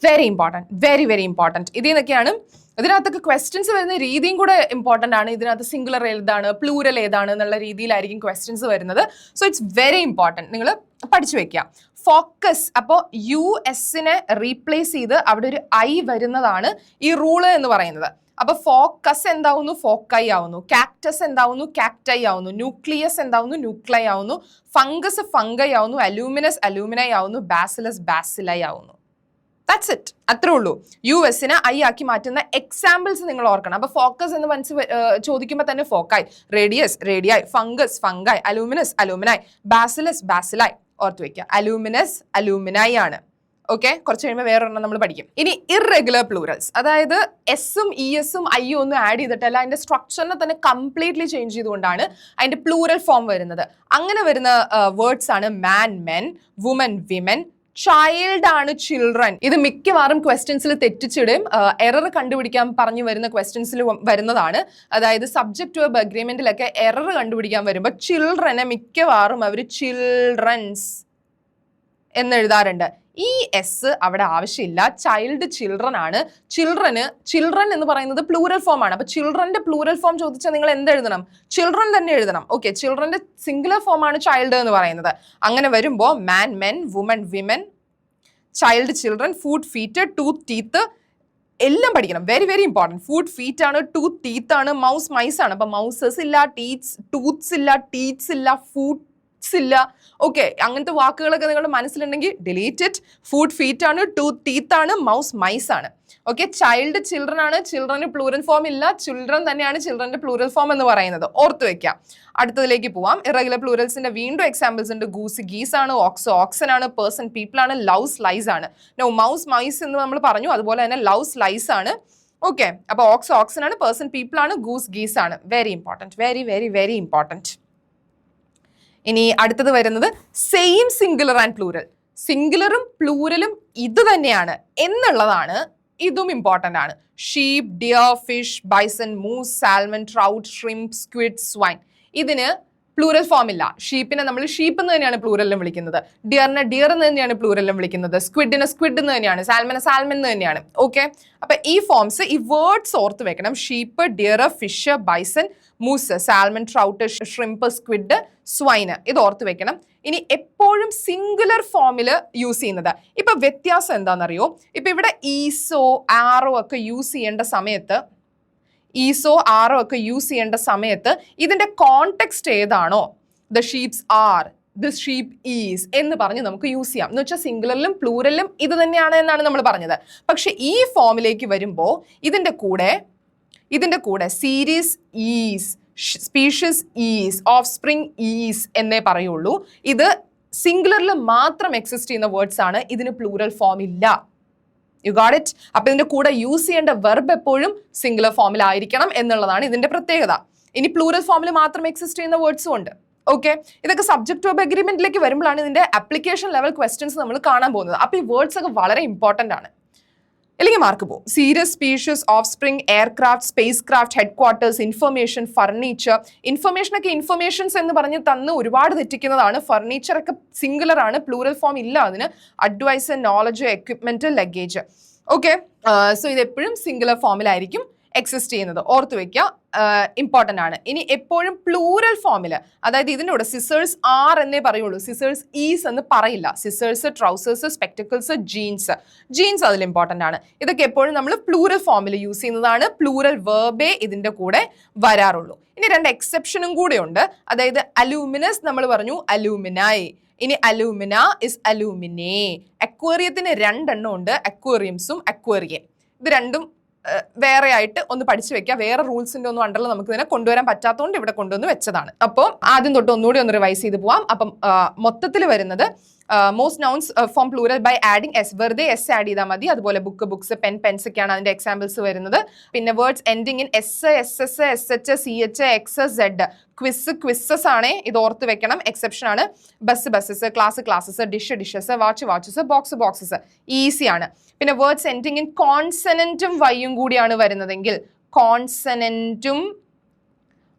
Very important, very important. ഇതിനൊക്കെയാണ് ഇതിനകത്തൊക്കെ ക്വസ്റ്റ്യൻസ് വരുന്ന രീതിയും കൂടെ ഇമ്പോർട്ടൻ്റ് ആണ്. ഇതിനകത്ത് സിംഗുലർ ഏതാണ് പ്ലൂരൽ ഏതാണ് എന്നുള്ള രീതിയിലായിരിക്കും ക്വസ്റ്റ്യൻസ് വരുന്നത്. സോ ഇറ്റ്സ് വെരി ഇമ്പോർട്ടൻറ്റ്, നിങ്ങൾ പഠിച്ചു വെക്കുക. ഫോക്കസ്, അപ്പോൾ US-നെ റീപ്ലേസ് ചെയ്ത് അവിടെ ഒരു I വരുന്നതാണ് ഈ റൂള് എന്ന് പറയുന്നത്. അപ്പൊ ഫോക്കസ് എന്താവുന്നു? ഫോക്കൈ ആവുന്നു. കാക്ടസ് എന്താവുന്നു? കാക്ടൈ ആവുന്നു. ന്യൂക്ലിയസ് എന്താവുന്നു? ന്യൂക്ലൈ ആവുന്നു. ഫംഗസ് ഫംഗൈ ആവുന്നു. അലൂമിനസ് അലൂമിനൈ ആവുന്നു. ബാസിലസ് ബാസിലൈ ആവുന്നു. ദാറ്റ്സ് ഇറ്റ്, അത്രേ ഉള്ളൂ. US-നെ I ആക്കി മാറ്റുന്ന എക്സാമ്പിൾസ് നിങ്ങൾ ഓർക്കണം. അപ്പൊ ഫോക്കസ് എന്ന് ചോദിക്കുമ്പോൾ തന്നെ ഫോക്കായി, റേഡിയസ് റേഡിയായി, ഫംഗസ് ഫംഗായി, അലൂമിനസ് അലൂമിനായി, ബാസിലസ് ബാസിലായി. ഓർത്ത് വെക്കുക, അലൂമിനസ് അലൂമിനായി ആണ്. ഓക്കെ, കുറച്ച് കഴിയുമ്പോൾ വേറൊരെണ്ണം നമ്മൾ പഠിക്കും. ഇനി ഇറഗുലർ പ്ലൂറൽസ്, അതായത് എസും ES-ഉം I-യും ഒന്നും ആഡ് ചെയ്തിട്ടല്ല, അതിന്റെ സ്ട്രക്ചറിനെ തന്നെ കംപ്ലീറ്റ്ലി ചേഞ്ച് ചെയ്തുകൊണ്ടാണ് അതിന്റെ പ്ലൂറൽ ഫോം വരുന്നത്. അങ്ങനെ വരുന്ന വേർഡ്സ് ആണ് മാൻ മെൻ, വുമൻ വിമൻ, ചൈൽഡ് ആണ് ചിൽഡ്രൻ. ഇത് മിക്കവാറും ക്വസ്റ്റ്യൻസിൽ തെറ്റിച്ചിടും, എറർ കണ്ടുപിടിക്കാൻ പറഞ്ഞു വരുന്ന ക്വസ്റ്റ്യൻസിൽ വരുന്നതാണ്. അതായത് സബ്ജക്ട് വെർബ് അഗ്രിമെന്റിലൊക്കെ എറർ കണ്ടുപിടിക്കാൻ വരുമ്പോൾ ചിൽഡ്രനെ മിക്കവാറും അവർ ചിൽഡ്രൻസ് എന്ന് എഴുതാറുണ്ട്. ഈ എസ് അവിടെ ആവശ്യമില്ല. ചൈൽഡ് ചിൽഡ്രൻ ആണ്. ചിൽഡ്രൻ എന്ന് പറയുന്നത് പ്ലൂറൽ ഫോം ആണ്. അപ്പൊ ചിൽഡ്രന്റെ പ്ലൂറൽ ഫോം ചോദിച്ചാൽ നിങ്ങൾ എന്ത് എഴുതണം? ചിൽഡ്രൻ തന്നെ എഴുതണം. ഓക്കെ, ചിൽഡ്രന്റെ സിംഗുലർ ഫോം ആണ് ചൈൽഡ് എന്ന് പറയുന്നത്. അങ്ങനെ വരുമ്പോൾ man men, woman women, child children, foot feet, tooth teeth എല്ലാം പഠിക്കണം. Very important. ഫുഡ് ഫീറ്റ് ആണ്, ടൂത്ത് ടീത്ത് ആണ്, മൗസ് മൈസ് ആണ്. അപ്പൊ മൗസസ് ഇല്ല, ടൂത്ത്സ് ഇല്ല, ടീത്ത്സ് ഇല്ല, ഫുഡ് ഇല്ല. ഓക്കെ, അങ്ങനത്തെ വാക്കുകളൊക്കെ നിങ്ങളുടെ മനസ്സിലുണ്ടെങ്കിൽ ഡിലീറ്റ് ഇറ്റ്. ഫുഡ് ഫീറ്റ് ആണ്, ടൂത്ത് ടീത്ത് ആണ്, മൗസ് മൈസ് ആണ്. ഓക്കെ, ചൈൽഡ് ചിൽഡ്രൻ ആണ്. ചിൽഡ്രന് പ്ലൂറൽ ഫോം ഇല്ല, ചിൽഡ്രൻ തന്നെയാണ് ചിൽഡ്രന്റെ പ്ലൂറൽ ഫോം എന്ന് പറയുന്നത്. ഓർത്ത് വെക്കാം. അടുത്തതിലേക്ക് പോവാം. ഇറഗുലർ പ്ലൂറൽസിന്റെ വീണ്ടും എക്സാമ്പിൾസ് ഉണ്ട്. ഗൂസ് ഗീസ് ആണ്, ഓക്സ് ഓക്സൻ ആണ്, പേഴ്സൺ പീപ്പിൾ ആണ്, ലവ് സ്ലൈസ് ആണ്. നോ, മൗസ് മൈസ് എന്ന് നമ്മൾ പറഞ്ഞു, അതുപോലെ തന്നെ ലവ് സ്ലൈസ് ആണ്. ഓക്കെ, അപ്പൊ ഓക്സ് ഓക്സൻ ആണ്, പേഴ്സൺ പീപ്പിൾ ആണ്, ഗൂസ് ഗീസ് ആണ്. Very important, very important. ഇനി അടുത്തത് വരുന്നത് സെയിം സിംഗുലർ ആൻഡ് പ്ലൂറൽ. സിംഗുലറും പ്ലൂറലും ഇത് തന്നെയാണ് എന്നുള്ളതാണ്. ഇതും ഇമ്പോർട്ടൻ്റ് ആണ്. Sheep, deer, fish, bison, moose, salmon, trout, shrimp, squid, swine. ഇതിന് പ്ലൂറൽ ഫോം ഇല്ല. ഷീപ്പിനെ നമ്മൾ ഷീപ്പ് എന്ന് തന്നെയാണ് പ്ലൂറലിലും വിളിക്കുന്നത്. ഡിയറിനെ ഡിയർ എന്ന് തന്നെയാണ് പ്ലൂറലിലും വിളിക്കുന്നത്. സ്ക്വിഡിനെ സ്ക്വിഡ് എന്ന് തന്നെയാണ്. സാൽമനെ സാൽമൻ എന്ന് തന്നെയാണ്. ഓക്കെ, അപ്പൊ ഈ ഫോംസ്, ഈ വേർഡ്സ് ഓർത്ത് വെക്കണം. Sheep, deer, fish, bison, moose, salmon, trout, shrimp, squid, സ്വൈന്. ഇത് ഓർത്ത് വെക്കണം. ഇനി എപ്പോഴും സിംഗുലർ ഫോമിൽ യൂസ് ചെയ്യുന്നത്. ഇപ്പൊ വ്യത്യാസം എന്താണെന്നറിയോ? ഇപ്പൊ ഇവിടെ ഈസോ ആറോ ഒക്കെ യൂസ് ചെയ്യേണ്ട സമയത്ത് ഇതിന്റെ കോണ്ടെക്സ്റ്റ് ഏതാണോ the sheeps are, this sheep is എന്ന് പറഞ്ഞ് നമുക്ക് യൂസ് ചെയ്യാം. എന്ന് വെച്ചാൽ സിംഗുലറിലും പ്ലൂറലിലും ഇത് തന്നെയാണ് എന്നാണ് നമ്മൾ പറഞ്ഞത്. പക്ഷെ ഈ ഫോമിലേക്ക് വരുമ്പോൾ ഇതിന്റെ കൂടെ series is, species is, of spring is എന്നേ പറയുള്ളൂ. ഇത് സിംഗുലറിൽ മാത്രം എക്സിസ്റ്റ് ചെയ്യുന്ന വേർഡ്സ് ആണ്. ഇതിന് പ്ലൂറൽ ഫോം ഇല്ല. You got it? അപ്പൊ ഇതിന്റെ കൂടെ യൂസ് ചെയ്യേണ്ട വെർബ് എപ്പോഴും സിംഗുലർ ഫോമിലായിരിക്കണം എന്നുള്ളതാണ് ഇതിന്റെ പ്രത്യേകത. ഇനി പ്ലൂറൽ ഫോമിൽ മാത്രം എക്സിസ്റ്റ് ചെയ്യുന്ന വേർഡ്സും ഉണ്ട്. ഓക്കെ, ഇതൊക്കെ സബ്ജക്ട് വെർബ് അഗ്രിമെന്റിലേക്ക് വരുമ്പോഴാണ് ഇതിന്റെ ആപ്ലിക്കേഷൻ ലെവൽ ക്വസ്റ്റ്യൻസ് നമ്മൾ കാണാൻ പോകുന്നത്. അപ്പൊ ഈ വേർഡ്സ് ഒക്കെ വളരെ ഇമ്പോർട്ടന്റ് ആണ്, അല്ലെങ്കിൽ മാർക്ക് പോകും. Series, species, offspring, aircraft, spacecraft, headquarters, information, furniture. ഇൻഫർമേഷനൊക്കെ ഇൻഫർമേഷൻസ് എന്ന് പറഞ്ഞ് തന്ന് ഒരുപാട് തെറ്റിക്കുന്നതാണ്. ഫർണിച്ചർ ഒക്കെ സിംഗുലർ ആണ്, പ്ലൂറൽ ഫോം ഇല്ല അതിന്. Advice, knowledge, equipment, luggage. Okay, so ഇത് എപ്പോഴും സിംഗുലർ ഫോമിലായിരിക്കും എക്സിസ്റ്റ് ചെയ്യുന്നത്. ഓർത്ത് വെക്കുക, ഇമ്പോർട്ടൻ്റ് ആണ്. ഇനി എപ്പോഴും പ്ലൂറൽ ഫോമിൽ, അതായത് ഇതിൻ്റെ കൂടെ സിസേഴ്സ് ആർ എന്നേ പറയുള്ളൂ, സിസേഴ്സ് ഈസ് എന്ന് പറയില്ല. സിസേഴ്സ്, ട്രൗസേഴ്സ്, സ്പെക്ടക്കിൾസ്, ജീൻസ് അതിൽ ഇമ്പോർട്ടൻ്റ് ആണ്. ഇതൊക്കെ എപ്പോഴും നമ്മൾ പ്ലൂറൽ ഫോമിൽ യൂസ് ചെയ്യുന്നതാണ്. പ്ലൂറൽ വേർബേ ഇതിൻ്റെ കൂടെ വരാറുള്ളൂ. ഇനി 2 എക്സെപ്ഷനും കൂടെ ഉണ്ട്. അതായത് അലൂമിനസ് നമ്മൾ പറഞ്ഞു, അലൂമിനായി. ഇനി അലൂമിന ഇസ് അലൂമിനേ. അക്വേറിയത്തിന് 2 എണ്ണം ഉണ്ട്, അക്വേറിയംസും അക്വേറിയൻ. ഇത് രണ്ടും വേറെ ആയിട്ട് ഒന്ന് പഠിച്ചു വെക്കുക. വേറെ റൂൾസിന്റെ ഒന്നും അണ്ടറിൽ നമുക്ക് ഇതിനെ കൊണ്ടുവരാൻ പറ്റാത്തതുകൊണ്ട് ഇവിടെ കൊണ്ടുവന്ന് വെച്ചതാണ്. അപ്പോൾ ആദ്യം തൊട്ട് ഒന്നുകൂടി ഒന്ന് റിവൈസ് ചെയ്ത് പോവാം. അപ്പം മൊത്തത്തിൽ വരുന്നത് most nouns form plural by adding S, വെറുതെ എസ് ആഡ് ചെയ്താൽ മതി. അതുപോലെ ബുക്ക്, ബുക്സ്, പെൻ, പെൻസ് ഒക്കെയാണ് അതിന്റെ എക്സാമ്പിൾസ് വരുന്നത്. പിന്നെ words ending in S, S S, S H, C H, X, Z. Quiz, quizzes ആണ്, ഇത് ഓർത്ത് വെക്കണം, എക്സെപ്ഷൻ ആണ്. Bus, buses, class, classes, dish, dishes, watch, watches, box, boxes. Easy ആണ്. പിന്നെ വേർഡ്സ് എൻഡിങ് ഇൻ കോൺസനന്റും വൈയും കൂടിയാണ് വരുന്നതെങ്കിൽ, കോൺസനന്റും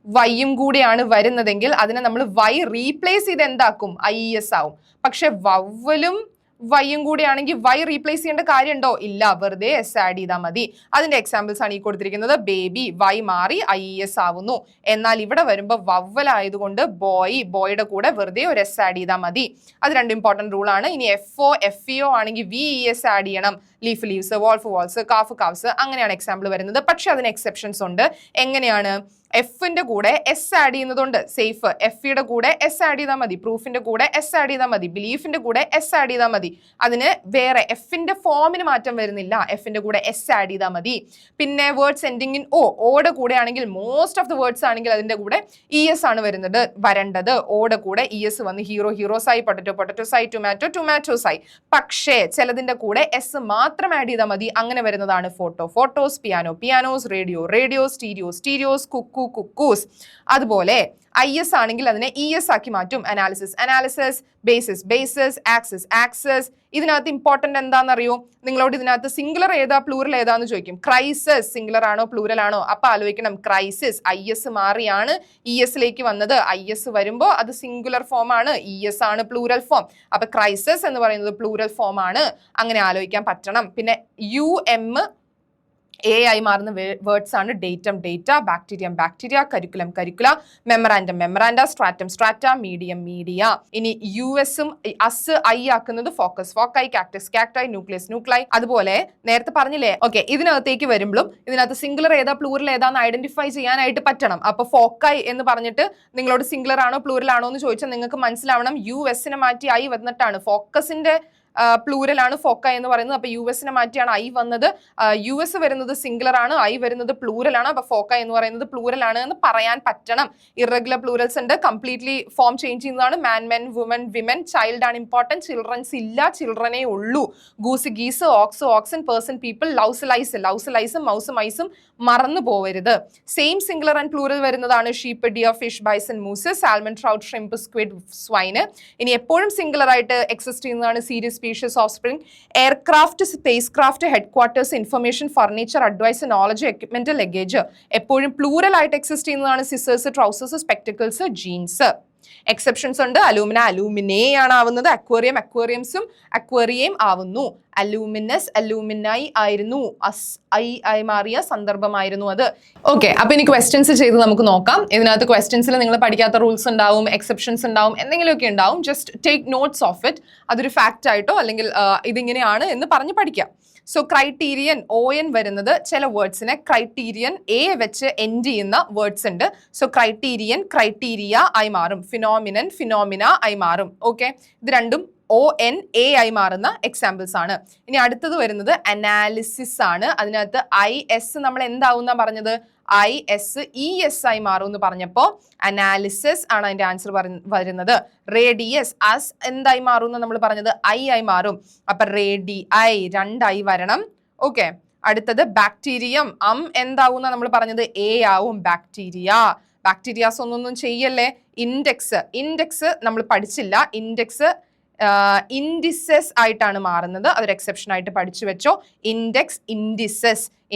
വൈയും കൂടിയാണ് വരുന്നതെങ്കിൽ അതിനെ നമ്മൾ വൈ റീപ്ലേസ് ചെയ്ത് എന്താക്കും? IES ആവും. പക്ഷെ വവ്വലും വൈയും കൂടിയാണെങ്കിൽ വൈ റീപ്ലേസ് ചെയ്യേണ്ട കാര്യമുണ്ടോ? ഇല്ല, വെറുതെ എസ് ആഡ് ചെയ്താൽ മതി. അതിന്റെ എക്സാമ്പിൾസ് ആണ് ഈ കൊടുത്തിരിക്കുന്നത്. ബേബി, വൈ മാറി IES ആവുന്നു. എന്നാൽ ഇവിടെ വരുമ്പോൾ വവ്വൽ ആയതുകൊണ്ട് ബോയുടെ കൂടെ വെറുതെ ഒരു എസ് ആഡ് ചെയ്താൽ മതി. അത് 2 ഇമ്പോർട്ടന്റ് റൂൾ ആണ്. ഇനി FO, FEO ആണെങ്കിൽ VES ആഡ് ചെയ്യണം. Leaf, leaves, wolf, wolves, calf, calves, അങ്ങനെയാണ് എക്സാമ്പിൾ വരുന്നത്. പക്ഷെ അതിന് എക്സെപ്ഷൻസ് ഉണ്ട്. എങ്ങനെയാണ്? എഫിന്റെ കൂടെ എസ് ആഡ് ചെയ്യുന്നതുകൊണ്ട് സേഫ്, എഫിയുടെ കൂടെ എസ് ആഡ് ചെയ്താൽ മതി. പ്രൂഫിന്റെ കൂടെ എസ് ആഡ് ചെയ്താൽ മതി. ബിലീഫിന്റെ കൂടെ എസ് ആഡ് ചെയ്താൽ മതി. അതിന് വേറെ എഫിന്റെ ഫോമിന് മാറ്റം വരുന്നില്ല, എഫിന്റെ കൂടെ എസ് ആഡ് ചെയ്താൽ മതി. പിന്നെ വേർഡ്സ് എൻഡിങ് ഇൻ ഓയുടെ കൂടെ ആണെങ്കിൽ, മോസ്റ്റ് ഓഫ് ദ വേർഡ്സ് ആണെങ്കിൽ അതിന്റെ കൂടെ ES ആണ് വരേണ്ടത്. ഓയുടെ കൂടെ ES വന്ന് ഹീറോ, ഹീറോസായി, പൊട്ടറ്റോ, പൊട്ടറ്റോസായി, ടൊമാറ്റോ, ടൊമാറ്റോസായി. പക്ഷേ ചിലതിന്റെ കൂടെ എസ് മാത്രം ആഡ് ചെയ്താൽ മതി. അങ്ങനെ വരുന്നതാണ് photo, photos, piano, pianos, radio, radios, stereo, stereos, cuckoo, cuckoos. അതുപോലെ IS ആണെങ്കിൽ അതിനെ ES ആക്കി മാറ്റും. Analysis, analysis, basis, bases, axis, axes. ഇതിനകത്ത് ഇമ്പോർട്ടന്റ് എന്താണെന്നറിയോ? നിങ്ങളോട് ഇതിനകത്ത് സിംഗുലർ ഏതാ പ്ലൂറൽ ഏതാന്ന് ചോദിക്കും. ക്രൈസിസ് സിംഗുലർ ആണോ പ്ലൂറൽ ആണോ? അപ്പൊ ആലോചിക്കണം, ക്രൈസിസ് IS മാറിയാണ് ESലേക്ക് വന്നത്. IS വരുമ്പോൾ അത് സിംഗുലർ ഫോം ആണ്, ES ആണ് പ്ലൂറൽ ഫോം. അപ്പൊ ക്രൈസിസ് എന്ന് പറയുന്നത് പ്ലൂറൽ ഫോം ആണ്. അങ്ങനെ ആലോചിക്കാൻ പറ്റണം. പിന്നെ UM A ആയി മാറുന്ന വേർഡ്സ് ആണ് datum, data, bacterium, bacteria, curriculum, curricula, memorandum, memoranda, stratum, strata, medium, media. ഇനി USഉം അസ് I ആക്കുന്നത് focus, foci, cactus, cacti, nucleus, nuclei. അതുപോലെ നേരത്തെ പറഞ്ഞില്ലേ, ഓക്കെ, ഇതിനകത്തേക്ക് വരുമ്പോഴും ഇതിനകത്ത് സിംഗുലർ ഏതാ പ്ലൂറൽ ഏതാന്ന് ഐഡന്റിഫൈ ചെയ്യാനായിട്ട് പറ്റണം. അപ്പൊ ഫോക്കായി എന്ന് പറഞ്ഞിട്ട് നിങ്ങളോട് സിംഗുലർ ആണോ പ്ലൂറൽ ആണോ എന്ന് ചോദിച്ചാൽ നിങ്ങൾക്ക് മനസ്സിലാവണം USനെ മാറ്റി I വന്നിട്ടാണ്. ഫോക്കസിന്റെ പ്ലൂറൽ ആണ് ഫോക്ക എന്ന് പറയുന്നത്. അപ്പൊ USനെ മാറ്റിയാണ് I വന്നത്. US വരുന്നത് സിംഗുലർ ആണ്, I വരുന്നത് പ്ലൂറൽ ആണ്. അപ്പൊ ഫോക്ക എന്ന് പറയുന്നത് പ്ലൂറൽ ആണ് എന്ന് പറയാൻ പറ്റണം. ഇറഗുലർ പ്ലൂറൽസ് ഉണ്ട്, കംപ്ലീറ്റ്ലി ഫോം ചേഞ്ച് ചെയ്യുന്നതാണ്. Man, men, woman, women. Child ആണ് ഇമ്പോർട്ടന്റ്, ചിൽഡ്രൻസ് ഇല്ല, ചിൽഡ്രനേ ഉള്ളൂ. Goose, geese, ox, oxen, person, people. Louse, lice, louse, ലൈസും, മൗസ്, മൈസും മറന്നു പോവരുത്. സെയിം സിംഗുലർ ആൻഡ് പ്ലൂറൽ വരുന്നതാണ് sheep, deer, fish, bison, moose, salmon, trout, shrimp, squid, swine. ഇനി എപ്പോഴും സിംഗുലർ ആയിട്ട് എക്സിസ്റ്റ് ചെയ്യുന്നതാണ് series, species, offspring, aircraft, spacecraft, headquarters, information, furniture, advice, knowledge, equipment, luggage. എപ്പോഴും പ്ലൂറൽ ആയിട്ട് എക്സിസ്റ്റ് ചെയ്യുന്നതാണ് scissors, trousers, spectacles, jeans. Exceptions ഉണ്ട്. അലൂമിന, അലൂമിനേ ആണ് ആവുന്നത്. അക്വേറിയം, അക്വേറിയംസും അക്വേറിയം ആവുന്നു. അലൂമിനസ്, അലൂമിനായി ആയിരുന്നു. I ആയി മാറിയ സന്ദർഭമായിരുന്നു അത്. ഓക്കെ, അപ്പൊ ഇനി ക്വസ്റ്റ്യൻസ് ചെയ്ത് നമുക്ക് നോക്കാം. ഇതിനകത്ത് ക്വസ്റ്റ്യൻസിൽ നിങ്ങൾ പഠിക്കാത്ത റൂൾസ് ഉണ്ടാവും, എക്സെപ്ഷൻസ് ഉണ്ടാവും, എന്തെങ്കിലുമൊക്കെ ഉണ്ടാവും. Just take notes of it. അതൊരു ഫാക്റ്റ് ആയിട്ടോ അല്ലെങ്കിൽ ഇതിങ്ങനെയാണ് എന്ന് പറഞ്ഞ് പഠിക്കാം. സോ ക്രൈറ്റീരിയൻ, ON വരുന്നത് ചില വേർഡ്സിനെ ക്രൈറ്റീരിയൻ A വെച്ച് എൻഡ് ചെയ്യുന്ന വേർഡ്സ് ഉണ്ട്. സോ ക്രൈറ്റീരിയൻ, ക്രൈറ്റീരിയ ആയി മാറും. ഫിനോമിനൻ, ഫിനോമിന ആയി മാറും. ഓക്കെ, ഇത് രണ്ടും ONA ആയി മാറുന്ന എക്സാമ്പിൾസ് ആണ്. ഇനി അടുത്തത് വരുന്നത് അനാലിസിസ് ആണ്. അതിനകത്ത് IS നമ്മൾ എന്താവുന്ന പറഞ്ഞത്, ISES ആയി മാറും എന്ന് പറഞ്ഞപ്പോൾ അനാലിസിസ് ആണ് അതിന്റെ ആൻസർ വരുന്നത്. റേഡിയസ് അസ് എന്തായി മാറും എന്ന് നമ്മൾ പറഞ്ഞത് I ആയി മാറും. അപ്പൊ റേഡിഐ 2 ആയി വരണം. ഓക്കെ, അടുത്തത് ബാക്ടീരിയം എന്താവും നമ്മൾ പറഞ്ഞത് A ആവും. ബാക്ടീരിയാസ് ഒന്നൊന്നും ചെയ്യല്ലേ. ഇൻഡെക്സ് നമ്മൾ പഠിച്ചില്ല. ഇൻഡിസസ് ആയിട്ടാണ് മാറുന്നത്. അതൊരു എക്സെപ്ഷൻ ആയിട്ട് പഠിച്ചു വെച്ചോ.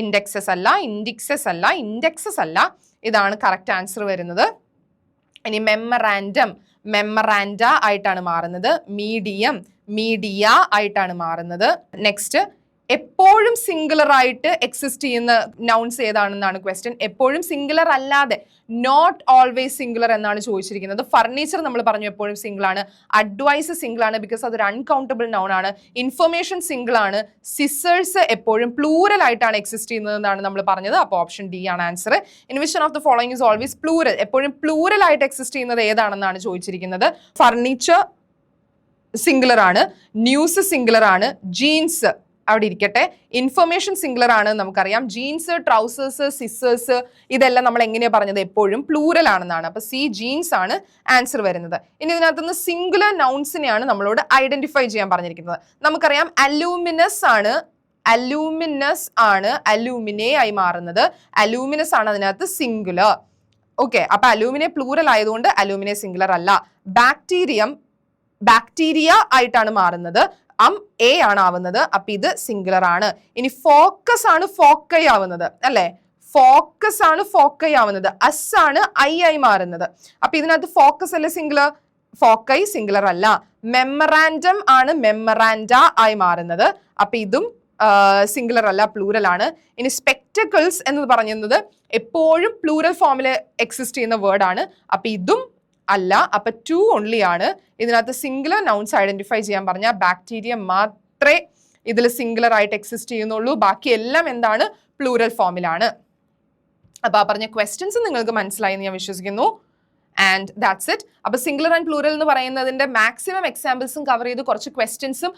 ഇൻഡെക്സസ് അല്ല, ഇൻഡെക്സസ് അല്ല. ഇതാണ് കറക്റ്റ് ആൻസർ വരുന്നത്. ഇനി മെമ്മറാൻഡ ആയിട്ടാണ് മാറുന്നത്. മീഡിയ ആയിട്ടാണ് മാറുന്നത്. നെക്സ്റ്റ്, എപ്പോഴും സിംഗുലർ ആയിട്ട് എക്സിസ്റ്റ് ചെയ്യുന്ന നൗൺസ് ഏതാണെന്നാണ് ക്വസ്റ്റ്യൻ. എപ്പോഴും സിംഗുലർ അല്ലാതെ, നോട്ട് ഓൾവേസ് സിംഗുലർ എന്നാണ് ചോദിച്ചിരിക്കുന്നത്. ഫർണിച്ചർ നമ്മൾ പറഞ്ഞു എപ്പോഴും സിംഗിൾ ആണ്. അഡ്വൈസ് സിംഗിൾ ആണ്, ബിക്കോസ് അതൊരു അൺകൗണ്ടബിൾ നൗൺ ആണ്. ഇൻഫർമേഷൻ സിംഗിൾ ആണ്. സിസേഴ്സ് എപ്പോഴും പ്ലൂറൽ ആയിട്ടാണ് എക്സിസ്റ്റ് ചെയ്യുന്നതെന്നാണ് നമ്മൾ പറഞ്ഞത്. അപ്പോൾ ഓപ്ഷൻ ഡി ആണ് answer. In which one of the following is always plural, എപ്പോഴും പ്ലൂറൽ ആയിട്ട് എക്സിസ്റ്റ് ചെയ്യുന്നത് ഏതാണെന്നാണ് ചോദിച്ചിരിക്കുന്നത്. ഫർണിച്ചർ സിംഗുലർ ആണ്, ന്യൂസ് സിംഗുലർ ആണ്, ജീൻസ് അവിടെ ഇരിക്കട്ടെ, ഇൻഫർമേഷൻ സിംഗുലർ ആണ് നമുക്കറിയാം. ജീൻസ്, ട്രൗസേഴ്സ്, സിസേഴ്സ് ഇതെല്ലാം നമ്മൾ എങ്ങനെയാ പറഞ്ഞത്, എപ്പോഴും പ്ലൂറൽ ആണെന്നാണ്. അപ്പൊ C ജീൻസ് ആണ് ആൻസർ വരുന്നത്. ഇനി ഇതിനകത്തുനിന്ന് സിംഗുലർ നൗൺസിനെയാണ് നമ്മളോട് ഐഡന്റിഫൈ ചെയ്യാൻ പറഞ്ഞിരിക്കുന്നത്. നമുക്കറിയാം അലൂമിനസ് ആണ്, അലൂമിനെ ആയി മാറുന്നത്. അലൂമിനസ് ആണ് അതിനകത്ത് സിംഗുലർ. ഓക്കെ, അപ്പൊ അലൂമിനെ പ്ലൂറൽ ആയതുകൊണ്ട് അലൂമിനെ സിംഗുലർ അല്ല. ബാക്ടീരിയ ആയിട്ടാണ് മാറുന്നത്. A ആണ് ആവുന്നത്. അപ്പൊ ഇത് സിംഗുലർ ആണ്. ഇനി ഫോക്കസ് ആണ് ഫോക്കൈ ആവുന്നത് അല്ലെ. ഫോക്കസ് ആണ് ഫോക്കൈ ആവുന്നത്. അസ് ആണ് I ആയി മാറുന്നത്. അപ്പൊ ഇതിനകത്ത് ഫോക്കസ് അല്ലേ സിംഗുലർ, ഫോക്കൈ സിംഗുലർ അല്ല. മെമ്മറാൻഡം ആണ് മെമ്മറാൻഡ ആയി മാറുന്നത്. അപ്പൊ ഇതും സിംഗുലർ അല്ല, പ്ലൂറൽ ആണ്. ഇനി സ്പെക്ടക്കിൾസ് എന്ന് പറയുന്നത് എപ്പോഴും പ്ലൂറൽ ഫോമിൽ എക്സിസ്റ്റ് ചെയ്യുന്ന വേർഡ് ആണ്. അപ്പൊ ഇതും അല്ല. അപ്പൊ 2 ഓൺലി ആണ്. ഇതിനകത്ത് സിംഗുലർ നൗൺസ് ഐഡന്റിഫൈ ചെയ്യാൻ പറഞ്ഞാൽ ബാക്ടീരിയ മാത്രമേ ഇതിൽ സിംഗുലർ ആയിട്ട് എക്സിസ്റ്റ് ചെയ്യുന്നുള്ളൂ. ബാക്കി എല്ലാം എന്താണ്, പ്ലൂറൽ ഫോമിലാണ്. അപ്പൊ ആ പറഞ്ഞ ക്വസ്റ്റ്യൻസ് നിങ്ങൾക്ക് മനസ്സിലായി എന്ന് ഞാൻ വിശ്വസിക്കുന്നു. And that's it. അപ്പൊ സിംഗുലർ ആൻഡ് പ്ലൂറൽ എന്ന് പറയുന്നതിന്റെ മാക്സിമം എക്സാമ്പിൾസും കവർ ചെയ്ത് കുറച്ച് ക്വസ്റ്റ്യൻസും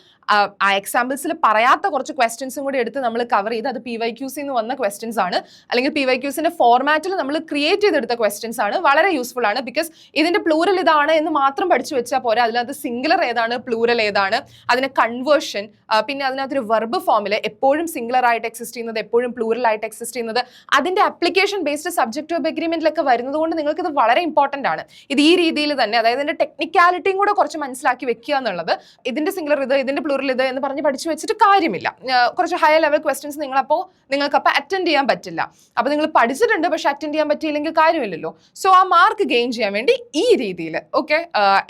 ആ എക്സാമ്പിൾസിൽ പറയാത്ത കുറച്ച് ക്വസ്റ്റ്യൻസും കൂടി എടുത്ത് നമ്മൾ കവർ ചെയ്ത്, അത് PYQs നിന്ന് വന്ന ക്വസ്റ്റ്യൻസ് ആണ്, അല്ലെങ്കിൽ PYQസിന്റെ ഫോർമാറ്റിൽ നമ്മൾ ക്രിയേറ്റ് ചെയ്തെടുത്ത ക്വസ്റ്റ്യൻസ് ആണ്. വളരെ യൂസ്ഫുൾ ആണ്. ബിക്കോസ് ഇതിന്റെ പ്ലൂറൽ ഇതാണ് എന്ന് മാത്രം പഠിച്ചു വെച്ചാൽ പോരാ, അതിനകത്ത് സിംഗുലർ ഏതാണ്, പ്ലൂറൽ ഏതാണ്, അതിന്റെ കൺവേർഷൻ, പിന്നെ അതിനകത്തൊരു വെർബ് ഫോമിൽ എപ്പോഴും സിംഗുലർ ആയിട്ട് എക്സിസ്റ്റ് ചെയ്യുന്നത്, എപ്പോഴും പ്ലൂറൽ ആയിട്ട് എക്സിസ്റ്റ് ചെയ്യുന്നത്, അതിന്റെ അപ്ലിക്കേഷൻ ബേസ്ഡ് സബ്ജക്ട് വെർബ് അഗ്രിമെന്റിലൊക്കെ വരുന്നത് കൊണ്ട് നിങ്ങൾക്ക് ഇത് വളരെ ഇമ്പോർട്ടന്റ് ആണ്. ഇത് ഈ രീതിയിൽ തന്നെ, അതായത് ഇതിന്റെ ടെക്നിക്കാലിറ്റിയും കൂടെ കുറച്ച് മനസ്സിലാക്കി വെക്കുക എന്നുള്ളത്. ഇതിന്റെ സിംഗുലർ ഇത്, ഇതിന്റെ പ്ലൂറൽ ഇത് എന്ന് പറഞ്ഞ് പഠിച്ചു വെച്ചിട്ട് കാര്യമില്ല. കുറച്ച് ഹയർ ലെവൽ ക്വസ്റ്റ്യൻസ് നിങ്ങൾക്ക് അപ്പോൾ അറ്റൻഡ് ചെയ്യാൻ പറ്റില്ല. അപ്പൊ നിങ്ങൾ പഠിച്ചിട്ടുണ്ട് പക്ഷെ അറ്റൻഡ് ചെയ്യാൻ പറ്റിയില്ലെങ്കിൽ കാര്യമില്ലല്ലോ. സോ ആ മാർക്ക് ഗെയിൻ ചെയ്യാൻ വേണ്ടി ഈ രീതിയിൽ ഓക്കെ,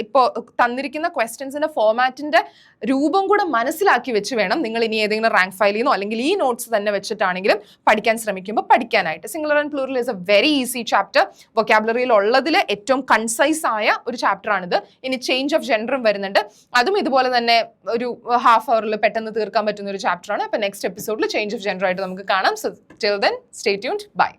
ഇപ്പോൾ തന്നിരിക്കുന്ന ക്വസ്റ്റ്യൻസിന്റെ ഫോർമാറ്റിന്റെ രൂപം കൂടെ മനസ്സിലാക്കി വെച്ച് വേണം നിങ്ങൾ ഇനി ഏതെങ്കിലും റാങ്ക് ഫയലിൽ നിന്നോ അല്ലെങ്കിൽ ഈ നോട്ട്സ് തന്നെ വെച്ചിട്ടാണെങ്കിലും പഠിക്കാൻ ശ്രമിക്കുമ്പോൾ പഠിക്കാനായിട്ട്. Singular and plural is a very easy chapter. വൊക്കാബുലറിയിൽ ഉള്ളതിൽ ഏറ്റവും കൺസൈസ് ആയ ഒരു ചാപ്റ്റർ ആണിത്. ഇനി ചേഞ്ച് ഓഫ് ജെൻഡറും വരുന്നുണ്ട്. അതും ഇതുപോലെ തന്നെ ഒരു ഹാഫ് അവറിൽ പെട്ടെന്ന് തീർക്കാൻ പറ്റുന്ന ഒരു ചാപ്റ്റർ ആണ്. അപ്പൊ നെക്സ്റ്റ് എപ്പിസോഡിൽ ചേഞ്ച് ഓഫ് ജെൻഡർ ആയിട്ട് നമുക്ക് കാണാം. So till then stay tuned. By.